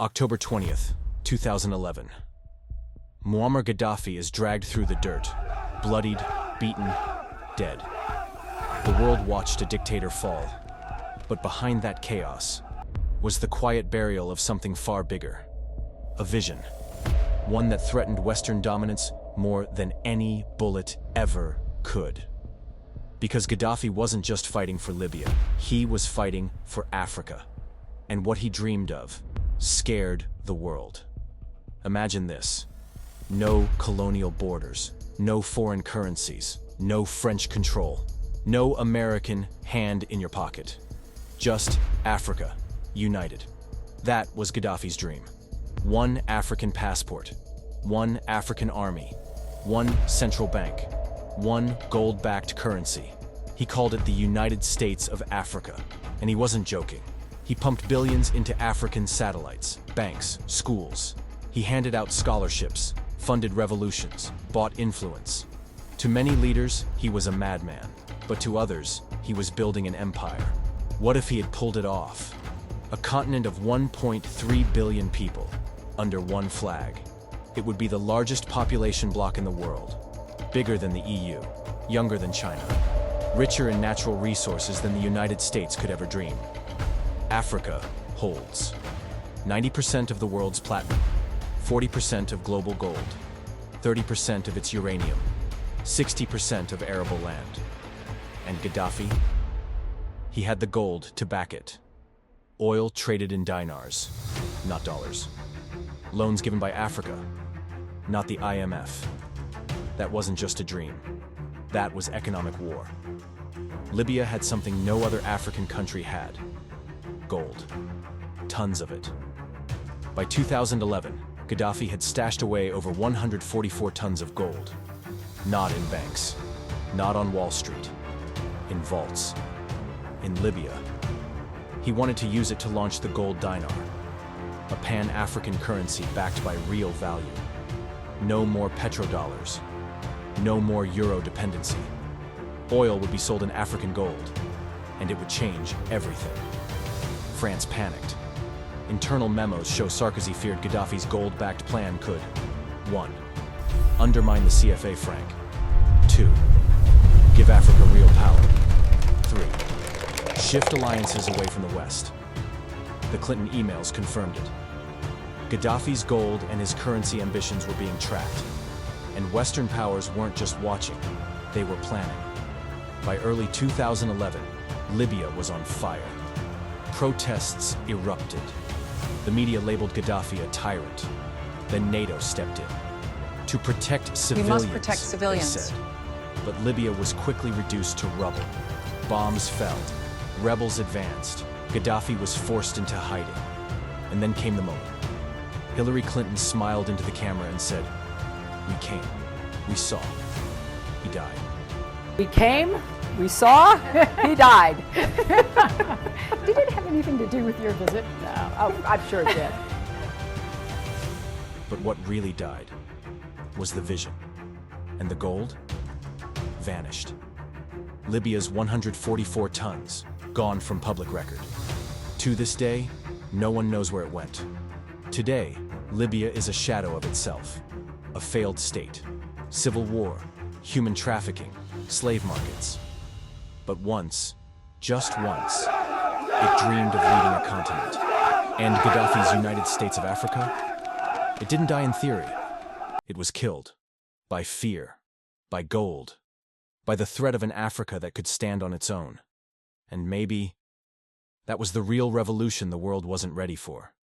October 20th, 2011. Muammar Gaddafi is dragged through the dirt, bloodied, beaten, dead. The world watched a dictator fall, but behind that chaos was the quiet burial of something far bigger. A vision, one that threatened Western dominance more than any bullet ever could. Because Gaddafi wasn't just fighting for Libya, he was fighting for Africa. And what he dreamed of scared the world. Imagine this: no colonial borders, no foreign currencies, no French control, no American hand in your pocket. Just Africa, united. That was Gaddafi's dream. One African passport, one African army, one central bank, one gold-backed currency. He called it the United States of Africa, and he wasn't joking. He pumped billions into African satellites, banks, schools. He handed out scholarships, funded revolutions, bought influence. To many leaders, he was a madman, but to others, he was building an empire. What if he had pulled it off? A continent of 1.3 billion people, under one flag. It would be the largest population bloc in the world, bigger than the EU, younger than China, richer in natural resources than the United States could ever dream. Africa holds 90% of the world's platinum, 40% of global gold, 30% of its uranium, 60% of arable land. And Gaddafi? He had the gold to back it. Oil traded in dinars, not dollars. Loans given by Africa, not the IMF. That wasn't just a dream. That was economic war. Libya had something no other African country had: gold. Tons of it. By 2011, Gaddafi had stashed away over 144 tons of gold. Not in banks, not on Wall Street, in vaults. In Libya. He wanted to use it to launch the Gold Dinar, a pan-African currency backed by real value. No more petrodollars. No more euro dependency. Oil would be sold in African gold, and it would change everything. France panicked. Internal memos show Sarkozy feared Gaddafi's gold-backed plan could 1. Undermine the CFA franc. 2. Give Africa real power. 3. Shift alliances away from the West. The Clinton emails confirmed it. Gaddafi's gold and his currency ambitions were being tracked. And Western powers weren't just watching, they were planning. By early 2011, Libya was on fire. Protests erupted. The media labeled Gaddafi a tyrant. Then NATO stepped in. To protect civilians, we must protect civilians, they said. But Libya was quickly reduced to rubble. Bombs fell. Rebels advanced. Gaddafi was forced into hiding. And then came the moment. Hillary Clinton smiled into the camera and said, "We came. We saw. He died." We came, we saw, he died. Did it have anything to do with your visit? No, oh, I'm sure it did. But what really died was the vision. And the gold vanished. Libya's 144 tons, gone from public record. To this day, no one knows where it went. Today, Libya is a shadow of itself. A failed state, civil war, human trafficking, slave markets. But once, just once, it dreamed of leading a continent. And Gaddafi's United States of Africa? It didn't die in theory. It was killed. By fear. By gold. By the threat of an Africa that could stand on its own. And maybe that was the real revolution the world wasn't ready for.